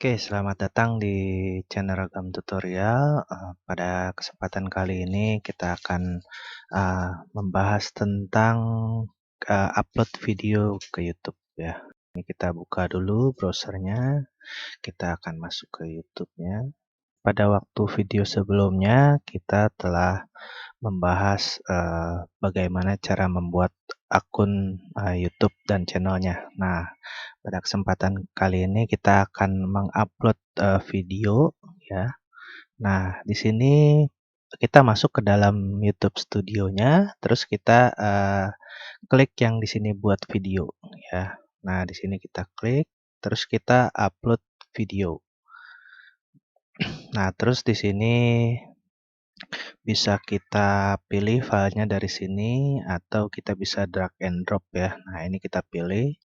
Oke, selamat datang di channel Ragam Tutorial. Pada kesempatan kali ini kita akan membahas tentang upload video ke YouTube ya. Ini kita buka dulu browsernya, kita akan masuk ke YouTube-nya. Pada waktu video sebelumnya kita telah membahas bagaimana cara membuat akun YouTube dan channelnya. Nah, pada kesempatan kali ini kita akan mengupload video ya. Nah, di sini kita masuk ke dalam YouTube Studionya, terus kita klik yang di sini buat video ya. Nah, di sini kita klik, terus kita upload video. Nah, terus di sini bisa kita pilih filenya dari sini atau kita bisa drag and drop ya. Nah, ini kita pilih.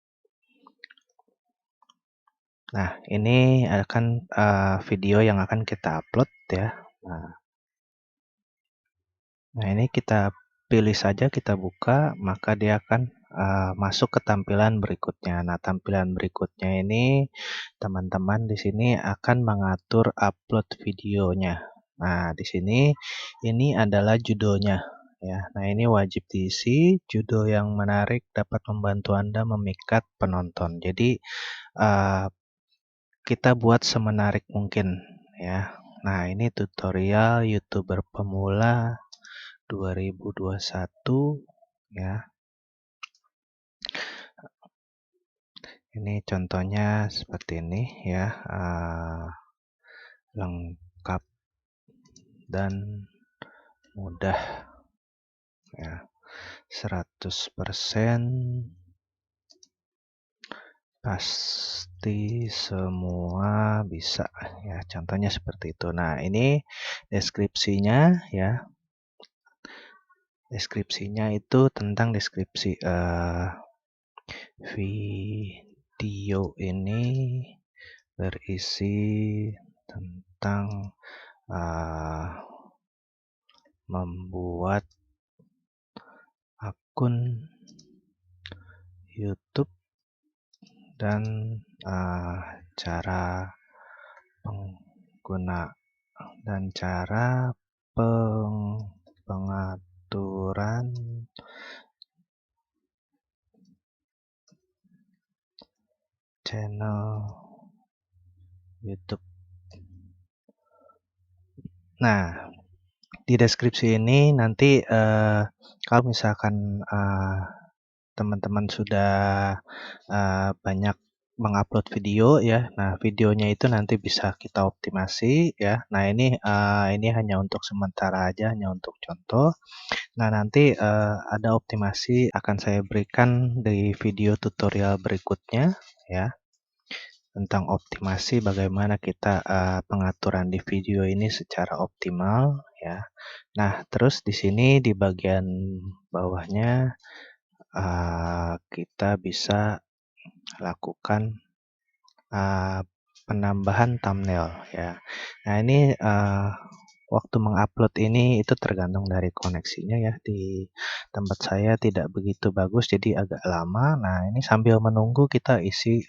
Nah, ini akan video yang akan kita upload ya. Nah, ini kita pilih saja, kita buka, maka dia akan masuk ke tampilan berikutnya. Nah, tampilan berikutnya ini teman-teman di sini akan mengatur upload videonya. Nah, di sini ini adalah judulnya ya. Nah, ini wajib diisi, judul yang menarik dapat membantu Anda memikat penonton. Jadi kita buat semenarik mungkin ya. Nah, ini tutorial YouTuber pemula 2021 ya. Ini contohnya seperti ini ya, lengkap dan mudah ya, 100% pasti semua bisa ya, contohnya seperti itu. Nah, ini deskripsinya ya. Deskripsinya itu tentang deskripsi video ini berisi tentang membuat akun YouTube dan cara pengaturan channel YouTube. Nah, di deskripsi ini nanti kalau misalkan teman-teman sudah banyak mengupload video ya. Nah, videonya itu nanti bisa kita optimasi ya. Nah, ini hanya untuk sementara aja, hanya untuk contoh. Nah, nanti ada optimasi akan saya berikan di video tutorial berikutnya ya, tentang optimasi bagaimana kita pengaturan di video ini secara optimal ya. Nah, terus di sini di bagian bawahnya kita bisa lakukan penambahan thumbnail ya. Nah, ini waktu mengupload ini itu tergantung dari koneksinya ya. Di tempat saya tidak begitu bagus jadi agak lama. Nah, ini sambil menunggu kita isi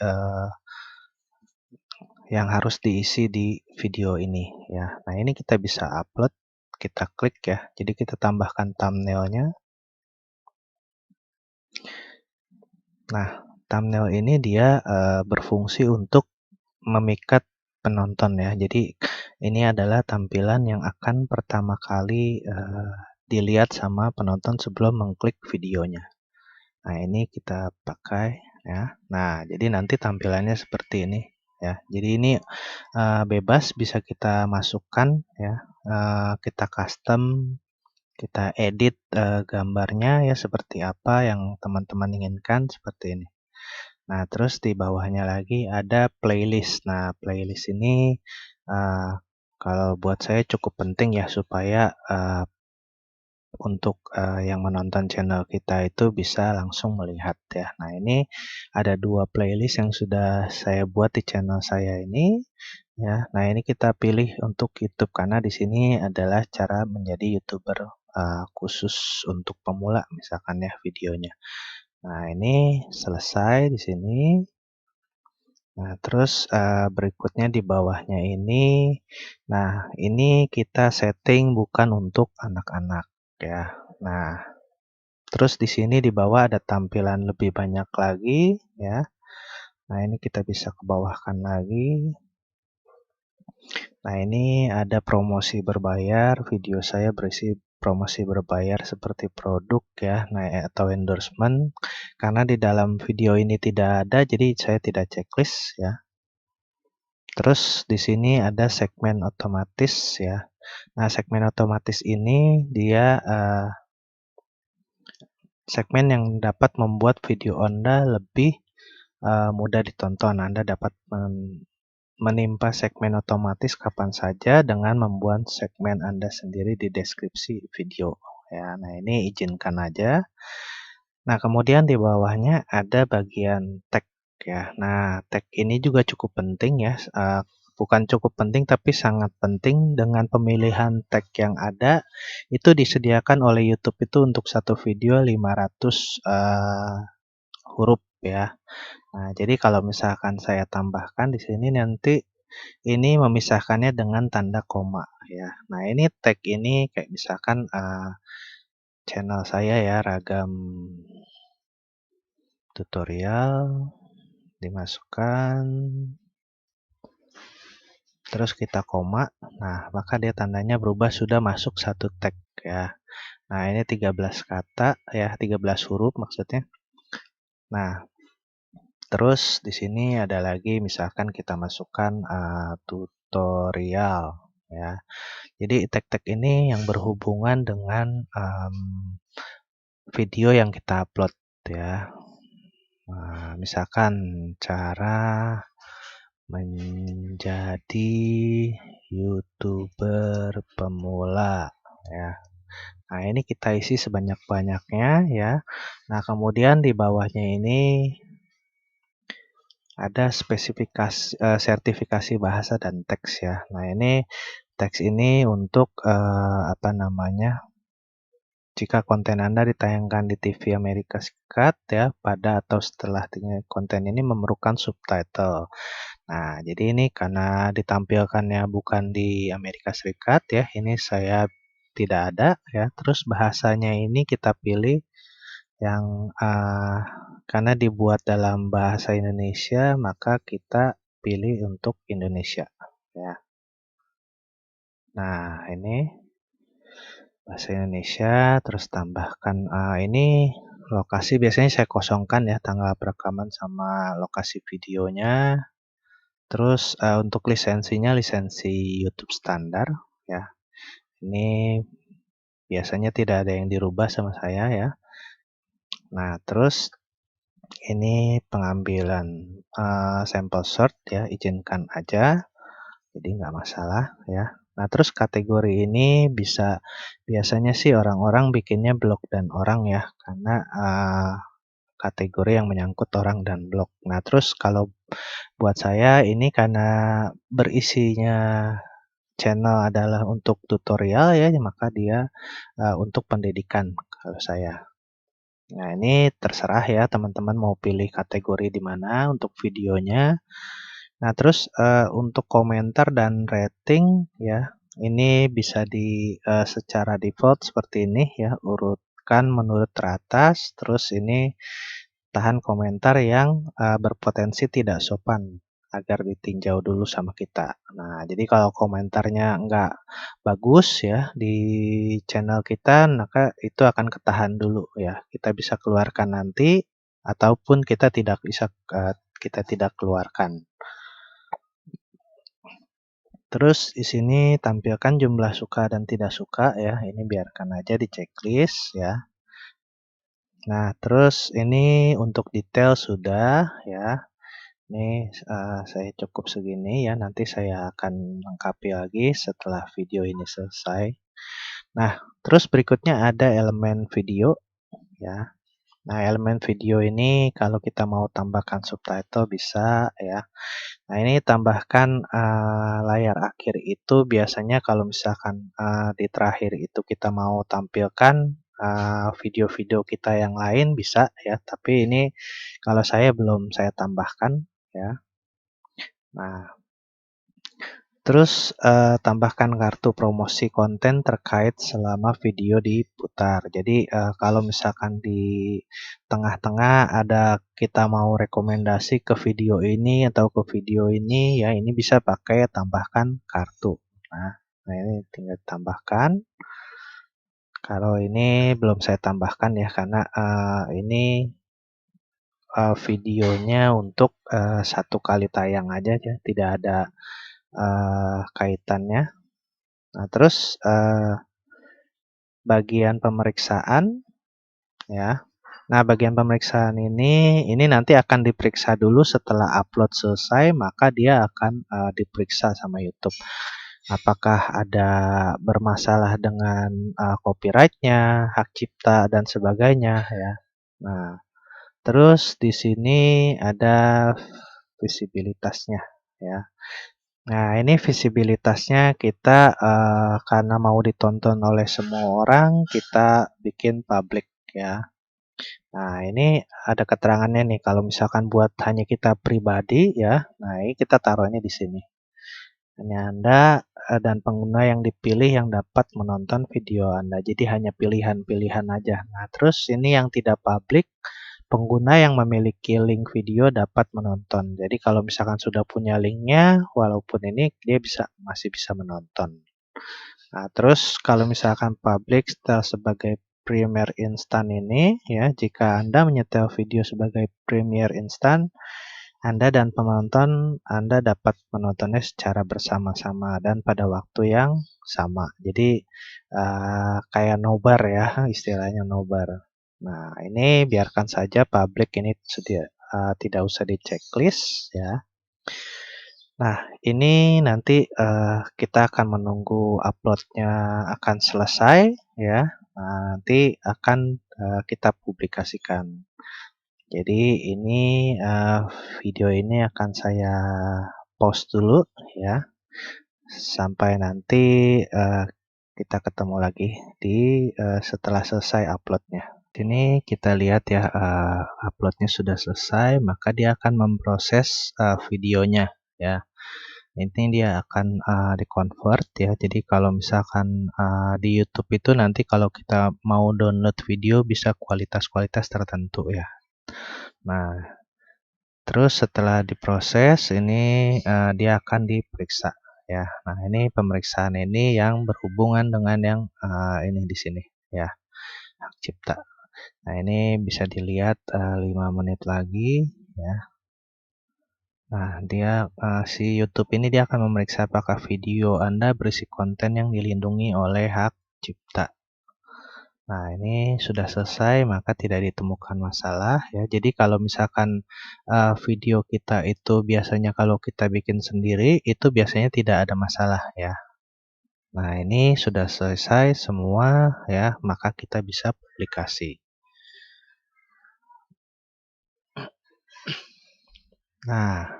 yang harus diisi di video ini ya. Nah, ini kita bisa upload, kita klik ya. Jadi kita tambahkan thumbnailnya. Nah, thumbnail ini dia berfungsi untuk memikat penonton ya. Jadi ini adalah tampilan yang akan pertama kali dilihat sama penonton sebelum mengklik videonya. Nah, ini kita pakai ya. Nah, jadi nanti tampilannya seperti ini ya. Jadi ini bebas bisa kita masukkan ya. Kita custom, kita edit gambarnya ya seperti apa yang teman-teman inginkan seperti ini. Nah, terus di bawahnya lagi ada playlist. Nah, playlist ini kalau buat saya cukup penting ya supaya untuk yang menonton channel kita itu bisa langsung melihat ya. Nah, ini ada 2 playlist yang sudah saya buat di channel saya ini ya. Nah, ini kita pilih untuk YouTube karena di sini adalah cara menjadi YouTuber khusus untuk pemula misalkan ya videonya. Nah, ini selesai di sini. Nah, terus, berikutnya di bawahnya ini, nah ini kita setting bukan untuk anak-anak ya. Nah, terus di sini di bawah ada tampilan lebih banyak lagi ya. Nah, ini kita bisa ke bawahkan lagi. Nah, ini ada promosi berbayar, video saya berisi promosi berbayar seperti produk ya, nah atau endorsement. Karena di dalam video ini tidak ada, jadi saya tidak checklist ya. Terus di sini ada segmen otomatis ya. Nah, segmen otomatis ini dia segmen yang dapat membuat video Anda lebih mudah ditonton. Anda dapat menimpa segmen otomatis kapan saja dengan membuat segmen Anda sendiri di deskripsi video. Ya, nah ini izinkan aja. Nah, kemudian di bawahnya ada bagian tag ya. Nah, tag ini juga cukup penting ya. Bukan cukup penting tapi sangat penting dengan pemilihan tag yang ada itu disediakan oleh YouTube itu untuk satu video 500 huruf ya. Nah, jadi kalau misalkan saya tambahkan di sini nanti ini memisahkannya dengan tanda koma ya. Nah, ini tag ini kayak misalkan channel saya ya, Ragam Tutorial, dimasukkan, terus kita koma. Nah, maka dia tandanya berubah sudah masuk satu tag ya. Nah, ini 13 kata ya, 13 huruf maksudnya. Nah, terus di sini ada lagi misalkan kita masukkan tutorial ya. Jadi tag-tag ini yang berhubungan dengan video yang kita upload ya. Nah, misalkan cara menjadi YouTuber pemula ya. Nah, ini kita isi sebanyak-banyaknya ya. Nah, kemudian di bawahnya ini ada spesifikasi sertifikasi bahasa dan teks ya. Nah, ini teks ini untuk apa namanya? Jika konten Anda ditayangkan di TV Amerika Serikat ya, pada atau setelah konten ini memerlukan subtitle. Nah, jadi ini karena ditampilkannya bukan di Amerika Serikat ya, ini saya tidak ada ya. Terus bahasanya ini kita pilih yang karena dibuat dalam bahasa Indonesia, maka kita pilih untuk Indonesia ya. Nah, ini bahasa Indonesia, terus tambahkan ini lokasi biasanya saya kosongkan ya, tanggal perekaman sama lokasi videonya. Terus untuk lisensinya lisensi YouTube standar ya. Ini biasanya tidak ada yang dirubah sama saya ya. Nah, terus ini pengambilan sampel short ya, izinkan aja. Jadi nggak masalah ya. Nah, terus kategori ini biasanya sih orang-orang bikinnya blog dan orang ya, karena kategori yang menyangkut orang dan blog. Nah, terus kalau buat saya ini karena berisinya channel adalah untuk tutorial ya, maka dia untuk pendidikan kalau saya. Nah, ini terserah ya teman-teman mau pilih kategori di mana untuk videonya. Nah, terus untuk komentar dan rating ya, ini bisa secara default seperti ini ya, urutkan menurut teratas, terus ini tahan komentar yang berpotensi tidak sopan agar ditinjau dulu sama kita. Nah, jadi kalau komentarnya nggak bagus ya di channel kita, maka itu akan ketahan dulu ya. Kita bisa keluarkan nanti ataupun kita tidak keluarkan. Terus di sini tampilkan jumlah suka dan tidak suka ya. Ini biarkan aja di checklist ya. Nah, terus ini untuk detail sudah ya. Ini saya cukup segini ya. Nanti saya akan lengkapi lagi setelah video ini selesai. Nah, terus berikutnya ada elemen video ya. Nah, elemen video ini kalau kita mau tambahkan subtitle bisa ya. Nah, ini tambahkan layar akhir itu biasanya kalau misalkan di terakhir itu kita mau tampilkan video-video kita yang lain bisa ya, tapi ini kalau saya belum saya tambahkan ya. Nah, terus tambahkan kartu promosi konten terkait selama video diputar. Jadi kalau misalkan di tengah-tengah ada kita mau rekomendasi ke video ini atau ke video ini, ya ini bisa pakai tambahkan kartu. Nah ini tinggal tambahkan. Kalau ini belum saya tambahkan ya karena ini videonya untuk satu kali tayang aja ya, tidak ada kaitannya. Nah, terus bagian pemeriksaan ya. Nah, bagian pemeriksaan ini nanti akan diperiksa dulu setelah upload selesai, maka dia akan diperiksa sama YouTube. Apakah ada bermasalah dengan copyright-nya, hak cipta dan sebagainya ya. Nah, terus di sini ada visibilitasnya ya. Nah, ini visibilitasnya kita karena mau ditonton oleh semua orang, kita bikin public ya. Nah, ini ada keterangannya nih kalau misalkan buat hanya kita pribadi ya. Nah, ini kita taruhnya di sini. Hanya Anda dan pengguna yang dipilih yang dapat menonton video Anda. Jadi hanya pilihan-pilihan aja. Nah, terus ini yang tidak public, pengguna yang memiliki link video dapat menonton. Jadi kalau misalkan sudah punya linknya, walaupun ini dia masih bisa menonton. Nah, terus kalau misalkan public sebagai Premiere Instant ini, ya jika Anda menyetel video sebagai Premiere Instant, Anda dan penonton Anda dapat menontonnya secara bersama-sama dan pada waktu yang sama. Jadi kayak nobar ya, istilahnya nobar. Nah, ini biarkan saja public ini tidak usah di checklist ya. Nah, ini nanti kita akan menunggu uploadnya akan selesai ya. Nah, nanti akan kita publikasikan. Jadi ini video ini akan saya post dulu ya. Sampai nanti kita ketemu lagi di setelah selesai uploadnya. Ini kita lihat ya uploadnya sudah selesai, maka dia akan memproses videonya ya. Ini dia akan di-convert ya. Jadi kalau misalkan di YouTube itu nanti kalau kita mau download video bisa kualitas-kualitas tertentu ya. Nah, terus setelah diproses ini dia akan diperiksa ya. Nah, ini pemeriksaan ini yang berhubungan dengan yang ini di sini ya, hak cipta. Nah, ini bisa dilihat 5 menit lagi ya. Nah, si YouTube ini dia akan memeriksa apakah video Anda berisi konten yang dilindungi oleh hak cipta. Nah, ini sudah selesai maka tidak ditemukan masalah ya. Jadi kalau misalkan video kita itu biasanya kalau kita bikin sendiri itu biasanya tidak ada masalah ya. Nah, ini sudah selesai semua ya, maka kita bisa publikasi. Nah,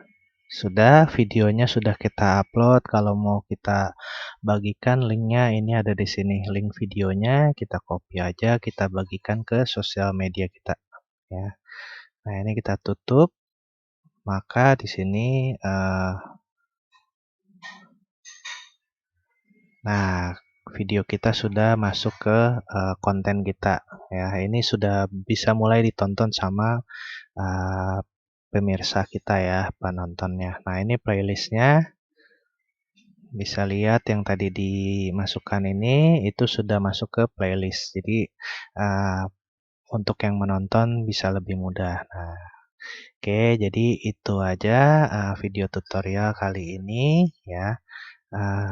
videonya sudah kita upload. Kalau mau kita bagikan linknya ini ada di sini. Link videonya kita copy aja, kita bagikan ke sosial media kita ya. Nah, ini kita tutup. Maka di sini nah, video kita sudah masuk ke konten kita ya. Ini sudah bisa mulai ditonton sama pemirsa kita ya, penontonnya. Nah, ini playlistnya. Bisa lihat yang tadi dimasukkan ini itu sudah masuk ke playlist. Jadi untuk yang menonton bisa lebih mudah. Nah, oke, jadi itu aja video tutorial kali ini ya.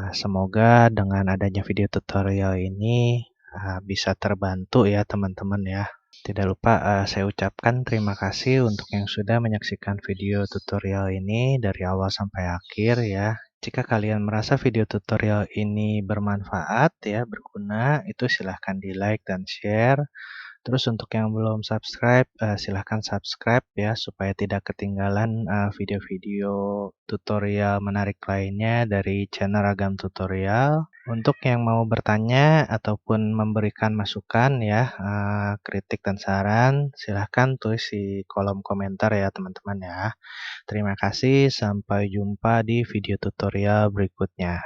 Semoga dengan adanya video tutorial ini bisa terbantu ya teman-teman ya. Tidak lupa saya ucapkan terima kasih untuk yang sudah menyaksikan video tutorial ini dari awal sampai akhir ya. Jika kalian merasa video tutorial ini bermanfaat ya, berguna, itu silahkan di like dan share. Terus untuk yang belum subscribe, silahkan subscribe ya supaya tidak ketinggalan video-video tutorial menarik lainnya dari channel Ragam Tutorial. Untuk yang mau bertanya ataupun memberikan masukan ya, kritik dan saran, silahkan tulis di kolom komentar ya teman-teman ya. Terima kasih, sampai jumpa di video tutorial berikutnya.